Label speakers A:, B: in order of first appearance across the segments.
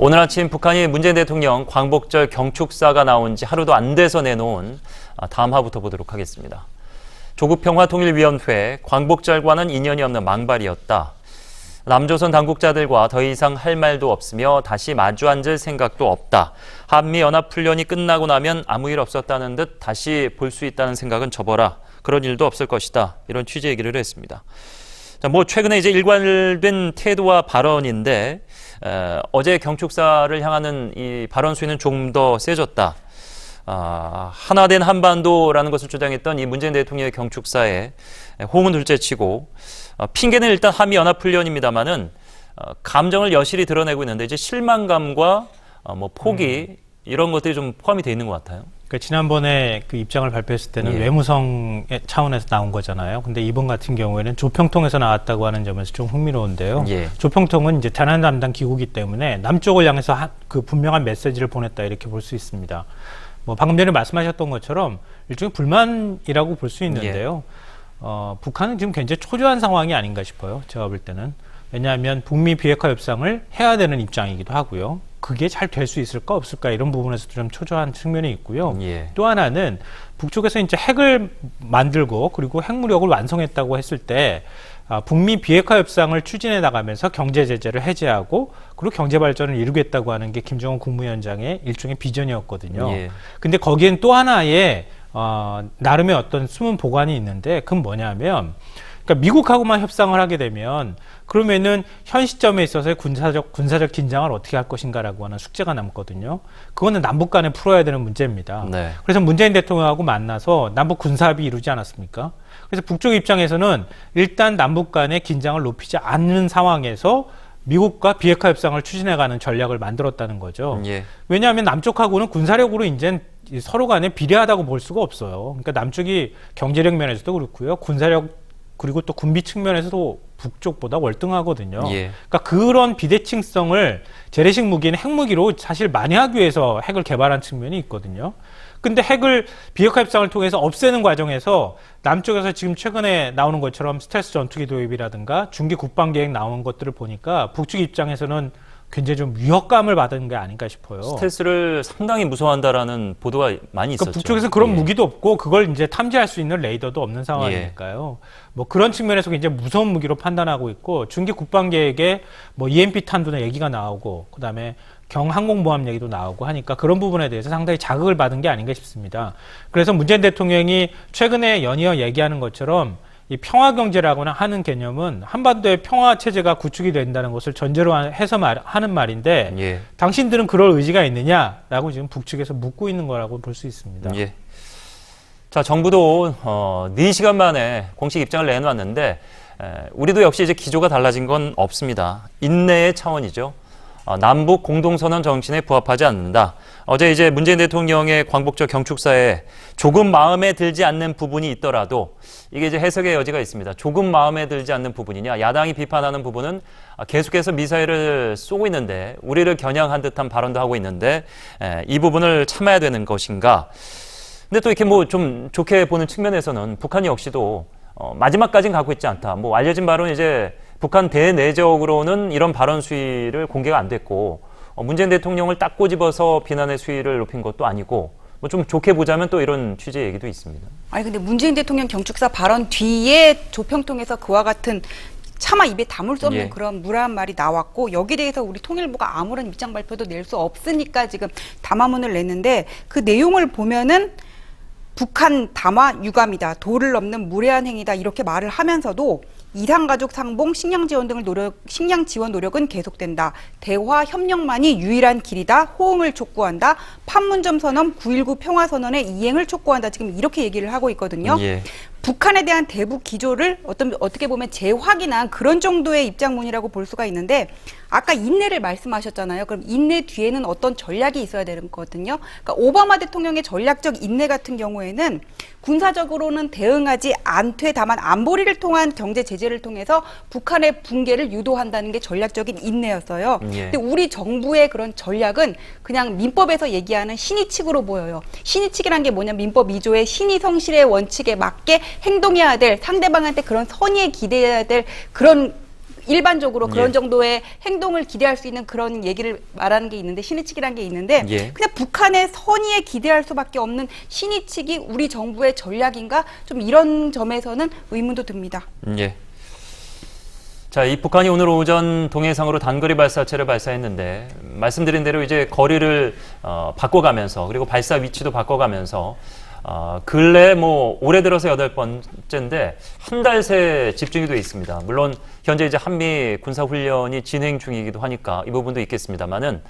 A: 오늘 아침 북한이 문재인 대통령 광복절 경축사가 나온 지 하루도 안 돼서 내놓은 담화부터 보도록 하겠습니다. 조국평화통일위원회 광복절과는 인연이 없는 망발이었다. 남조선 당국자들과 더 이상 할 말도 없으며 다시 마주 앉을 생각도 없다. 한미연합훈련이 끝나고 나면 아무 일 없었다는 듯 다시 볼 수 있다는 생각은 접어라. 그런 일도 없을 것이다. 이런 취지 얘기를 했습니다. 자, 최근에 이제 일관된 태도와 발언인데 어제 경축사를 향하는 이 발언 수위는 조금 더 세졌다. 하나된 한반도라는 것을 주장했던 이 문재인 대통령의 경축사에 호응은 둘째치고 핑계는 일단 한미연합훈련입니다만은 감정을 여실히 드러내고 있는데 이제 실망감과 포기 이런 것들이 좀 포함이 돼 있는 것 같아요.
B: 그러니까 지난번에 그 입장을 발표했을 때는 외무성의 차원에서 나온 거잖아요. 근데 이번 같은 경우에는 조평통에서 나왔다고 하는 점에서 좀 흥미로운데요. 조평통은 이제 대남 담당 기구이기 때문에 남쪽을 향해서 그 분명한 메시지를 보냈다 이렇게 볼 수 있습니다. 방금 전에 말씀하셨던 것처럼 일종의 불만이라고 볼 수 있는데요. 북한은 지금 굉장히 초조한 상황이 아닌가 싶어요. 제가 볼 때는. 왜냐하면 북미 비핵화 협상을 해야 되는 입장이기도 하고요. 그게 잘 될 수 있을까 없을까 이런 부분에서도 좀 초조한 측면이 있고요. 또 하나는 북쪽에서 이제 핵을 만들고 그리고 핵무력을 완성했다고 했을 때 북미 비핵화 협상을 추진해 나가면서 경제 제재를 해제하고 그리고 경제 발전을 이루겠다고 하는 게 김정은 국무위원장의 일종의 비전이었거든요. 근데 거기엔 또 하나의 나름의 어떤 숨은 보관이 있는데 그건 뭐냐면 그러니까 미국하고만 협상을 하게 되면 그러면은 현 시점에 있어서의 군사적 긴장을 어떻게 할 것인가라고 하는 숙제가 남거든요. 그거는 남북 간에 풀어야 되는 문제입니다. 그래서 문재인 대통령하고 만나서 남북 군사합의 이루지 않았습니까? 그래서 북쪽 입장에서는 일단 남북 간의 긴장을 높이지 않는 상황에서 미국과 비핵화 협상을 추진해가는 전략을 만들었다는 거죠. 왜냐하면 남쪽하고는 군사력으로 이제 서로 간에 비례하다고 볼 수가 없어요. 그러니까 남쪽이 경제력 면에서도 그렇고요. 군사력 그리고 또 군비 측면에서도 북쪽보다 월등하거든요. 그러니까 그런 비대칭성을 재래식 무기인 핵무기로 사실 만회하기 위해서 핵을 개발한 측면이 있거든요. 근데 핵을 비핵화 협상을 통해서 없애는 과정에서 남쪽에서 지금 최근에 나오는 것처럼 스텔스 전투기 도입이라든가 중기 국방 계획 나온 것들을 보니까 북쪽 입장에서는 굉장히 좀 위협감을 받은 게 아닌가 싶어요.
A: 스텔스를 상당히 무서워한다라는 보도가 많이 있었죠.
B: 북쪽에서 그런 무기도 없고 그걸 이제 탐지할 수 있는 레이더도 없는 상황이니까요. 그런 측면에서 굉장히 무서운 무기로 판단하고 있고 중기 국방 계획에 EMP 탄두나 얘기가 나오고 그다음에 경항공모함 얘기도 나오고 하니까 그런 부분에 대해서 상당히 자극을 받은 게 아닌가 싶습니다. 그래서 문재인 대통령이 최근에 연이어 얘기하는 것처럼 이 평화경제라고나 하는 개념은 한반도의 평화체제가 구축이 된다는 것을 전제로 해서 하는 말인데 당신들은 그럴 의지가 있느냐라고 지금 북측에서 묻고 있는 거라고 볼 수 있습니다.
A: 자, 정부도 4시간 만에 공식 입장을 내놨는데 우리도 역시 이제 기조가 달라진 건 없습니다. 인내의 차원이죠. 남북 공동선언 정신에 부합하지 않는다. 어제 이제 문재인 대통령의 광복절 경축사에 조금 마음에 들지 않는 부분이 있더라도 이게 이제 해석의 여지가 있습니다. 조금 마음에 들지 않는 부분이냐. 야당이 비판하는 부분은 계속해서 미사일을 쏘고 있는데 우리를 겨냥한 듯한 발언도 하고 있는데 이 부분을 참아야 되는 것인가. 근데 또 이렇게 좀 좋게 보는 측면에서는 북한 역시도 마지막까지는 가고 있지 않다. 알려진 바로는 이제 북한 대내적으로는 이런 발언 수위를 공개가 안 됐고 문재인 대통령을 딱 꼬집어서 비난의 수위를 높인 것도 아니고 좀 좋게 보자면 또 이런 취지의 얘기도 있습니다.
C: 아니 근데 문재인 대통령 경축사 발언 뒤에 조평통에서 그와 같은 차마 입에 담을 수 없는 그런 무례한 말이 나왔고 여기에 대해서 우리 통일부가 아무런 입장 발표도 낼 수 없으니까 지금 담화문을 냈는데 그 내용을 보면은 북한 담화 유감이다. 도를 넘는 무례한 행위다. 이렇게 말을 하면서도 이산가족 상봉, 식량 지원 노력은 계속된다. 대화 협력만이 유일한 길이다. 호응을 촉구한다. 판문점 선언, 9.19 평화선언의 이행을 촉구한다. 지금 이렇게 얘기를 하고 있거든요. 북한에 대한 대북 기조를 어떻게 보면 재확인한 그런 정도의 입장문이라고 볼 수가 있는데 아까 인내를 말씀하셨잖아요. 그럼 인내 뒤에는 어떤 전략이 있어야 되는 거거든요. 그러니까 오바마 대통령의 전략적 인내 같은 경우에는 군사적으로는 대응하지 않되 다만 안보리를 통한 경제 제재를 통해서 북한의 붕괴를 유도한다는 게 전략적인 인내였어요. 근데 우리 정부의 그런 전략은 그냥 민법에서 얘기하는 신의칙으로 보여요. 신의칙이란 게 뭐냐, 민법 2조의 신의 성실의 원칙에 맞게 행동해야 될, 상대방한테 그런 선의에 기대해야 될 그런 일반적으로 그런 정도의 행동을 기대할 수 있는 그런 얘기를 말하는 게 있는데 신의 측이라는 게 있는데 그냥 북한의 선의에 기대할 수밖에 없는 신의 측이 우리 정부의 전략인가 좀 이런 점에서는 의문도 듭니다.
A: 예. 자, 이 북한이 오늘 오전 동해상으로 단거리 발사체를 발사했는데 말씀드린 대로 이제 거리를 바꿔가면서 그리고 발사 위치도 바꿔가면서 근래 올해 들어서 8번째인데 한 달 새 집중이 돼 있습니다. 물론 현재 이제 한미 군사 훈련이 진행 중이기도 하니까 이 부분도 있겠습니다만은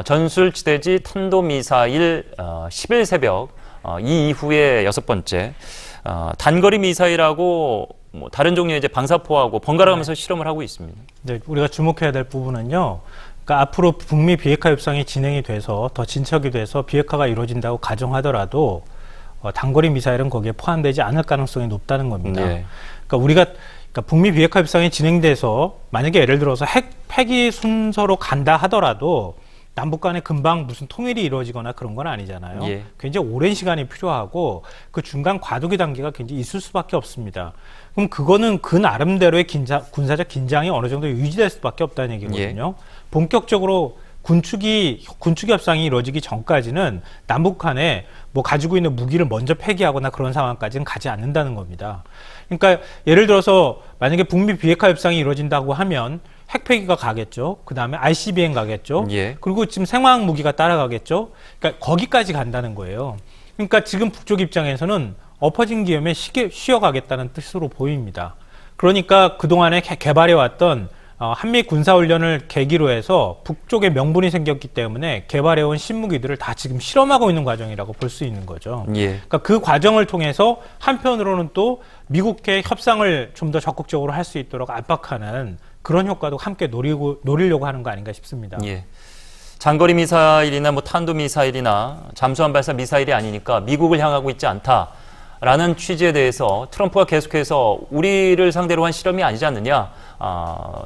A: 전술지대지 탄도미사일 10일 새벽 이 이후에 6번째 단거리 미사일하고 다른 종류의 이제 방사포하고 번갈아가면서 실험을 하고 있습니다.
B: 네, 우리가 주목해야 될 부분은요. 그러니까 앞으로 북미 비핵화 협상이 진행이 돼서 더 진척이 돼서 비핵화가 이루어진다고 가정하더라도 단거리 미사일은 거기에 포함되지 않을 가능성이 높다는 겁니다.
A: 네.
B: 그러니까 북미 비핵화 협상이 진행돼서 만약에 예를 들어서 핵이 순서로 간다 하더라도 남북 간에 금방 무슨 통일이 이루어지거나 그런 건 아니잖아요.
A: 예.
B: 굉장히 오랜 시간이 필요하고 그 중간 과도기 단계가 굉장히 있을 수밖에 없습니다. 그럼 그거는 그 나름대로의 군사적 긴장이 어느 정도 유지될 수밖에 없다는 얘기거든요.
A: 예.
B: 본격적으로 군축이 협상이 이루어지기 전까지는 남북 간에 가지고 있는 무기를 먼저 폐기하거나 그런 상황까지는 가지 않는다는 겁니다. 그러니까 예를 들어서 만약에 북미 비핵화 협상이 이루어진다고 하면 핵 폐기가 가겠죠. 그 다음에 ICBM 가겠죠.
A: 예.
B: 그리고 지금 생화학 무기가 따라가겠죠. 그러니까 거기까지 간다는 거예요. 그러니까 지금 북쪽 입장에서는 엎어진 기염에 쉬어가겠다는 뜻으로 보입니다. 그러니까 그동안에 개발해왔던 한미 군사훈련을 계기로 해서 북쪽에 명분이 생겼기 때문에 개발해온 신무기들을 다 지금 실험하고 있는 과정이라고 볼 수 있는 거죠.
A: 예.
B: 그러니까 그 과정을 통해서 한편으로는 또 미국의 협상을 좀 더 적극적으로 할 수 있도록 압박하는 그런 효과도 함께 노리려고 하는 거 아닌가 싶습니다.
A: 예. 장거리 미사일이나 탄도 미사일이나 잠수함 발사 미사일이 아니니까 미국을 향하고 있지 않다라는 취지에 대해서 트럼프가 계속해서 우리를 상대로 한 실험이 아니지 않느냐,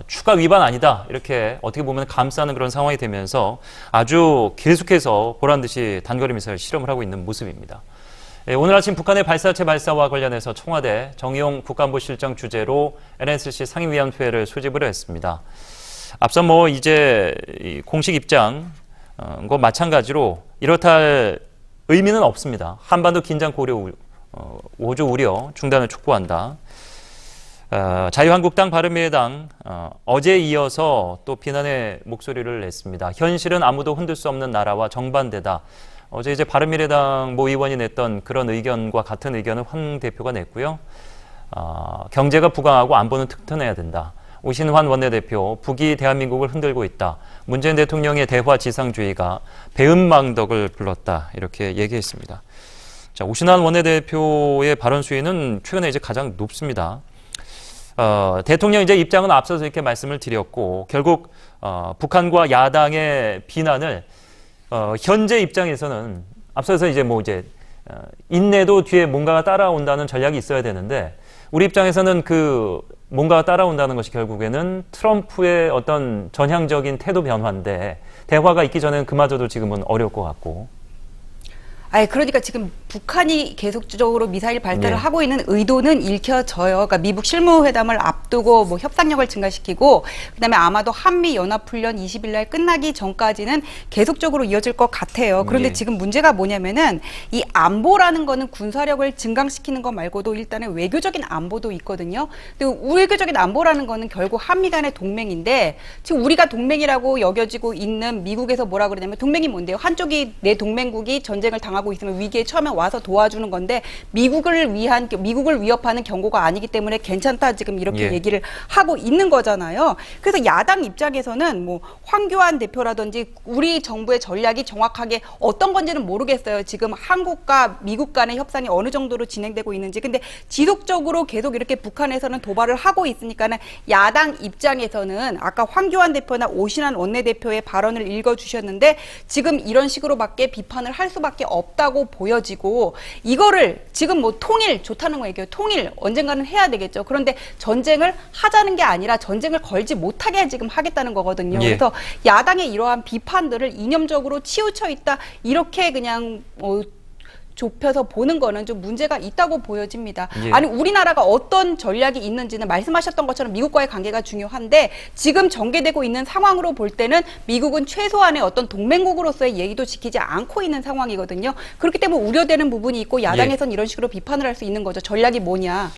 A: 추가 위반 아니다 이렇게 어떻게 보면 감싸는 그런 상황이 되면서 아주 계속해서 보란듯이 단거리 미사일 실험을 하고 있는 모습입니다. 예, 오늘 아침 북한의 발사체 발사와 관련해서 청와대 정의용 국가안보실장 주재로 NSC 상임위원회를 소집을 했습니다. 앞서 이제 공식 입장과 마찬가지로 이렇다 할 의미는 없습니다. 한반도 긴장 고려 우조 우려 중단을 촉구한다. 자유한국당 바른미래당 어제에 이어서 또 비난의 목소리를 냈습니다. 현실은 아무도 흔들 수 없는 나라와 정반대다. 어제 이제 바른미래당 모 의원이 냈던 그런 의견과 같은 의견을 황 대표가 냈고요. 경제가 부강하고 안보는 튼튼해야 된다. 오신환 원내대표, 북이 대한민국을 흔들고 있다. 문재인 대통령의 대화 지상주의가 배은망덕을 불렀다. 이렇게 얘기했습니다. 자, 오신환 원내대표의 발언 수위는 최근에 이제 가장 높습니다. 대통령 이제 입장은 앞서서 이렇게 말씀을 드렸고, 결국 북한과 야당의 비난을 현재 입장에서는 앞서서 이제 인내도 뒤에 뭔가가 따라온다는 전략이 있어야 되는데 우리 입장에서는 그 뭔가가 따라온다는 것이 결국에는 트럼프의 어떤 전향적인 태도 변화인데 대화가 있기 전에는 그마저도 지금은 어려울 것 같고.
C: 그러니까 지금 북한이 계속적으로 미사일 발사를 하고 있는 의도는 읽혀져요. 그러니까 미북 실무회담을 앞두고 협상력을 증가시키고 그다음에 아마도 한미 연합훈련 20일 날 끝나기 전까지는 계속적으로 이어질 것 같아요. 그런데 지금 문제가 뭐냐면은 이 안보라는 거는 군사력을 증강시키는 것 말고도 일단은 외교적인 안보도 있거든요. 근데 외교적인 안보라는 거는 결국 한미 간의 동맹인데 지금 우리가 동맹이라고 여겨지고 있는 미국에서 뭐라 그러냐면 동맹이 뭔데요? 한쪽이 내 동맹국이 전쟁을 당하고 있으면 위기에 처음에 와서 도와주는 건데 미국을 위협하는 경고가 아니기 때문에 괜찮다 지금 이렇게 얘기를 하고 있는 거잖아요. 그래서 야당 입장에서는 황교안 대표라든지 우리 정부의 전략이 정확하게 어떤 건지는 모르겠어요. 지금 한국과 미국 간의 협상이 어느 정도로 진행되고 있는지. 근데 지속적으로 계속 이렇게 북한에서는 도발을 하고 있으니까는 야당 입장에서는 아까 황교안 대표나 오신환 원내대표의 발언을 읽어주셨는데 지금 이런 식으로밖에 비판을 할 수밖에 없다고 보여지고 이거를 지금 통일 좋다는 거 얘기해요. 통일 언젠가는 해야 되겠죠. 그런데 전쟁을 하자는 게 아니라 전쟁을 걸지 못하게 지금 하겠다는 거거든요. 그래서 야당의 이러한 비판들을 이념적으로 치우쳐 있다 이렇게 그냥 좁혀서 보는 거는 좀 문제가 있다고 보여집니다.
A: 예.
C: 아니 우리나라가 어떤 전략이 있는지는 말씀하셨던 것처럼 미국과의 관계가 중요한데 지금 전개되고 있는 상황으로 볼 때는 미국은 최소한의 어떤 동맹국으로서의 예의도 지키지 않고 있는 상황이거든요. 그렇기 때문에 우려되는 부분이 있고 야당에선 이런 식으로 비판을 할 수 있는 거죠. 전략이 뭐냐.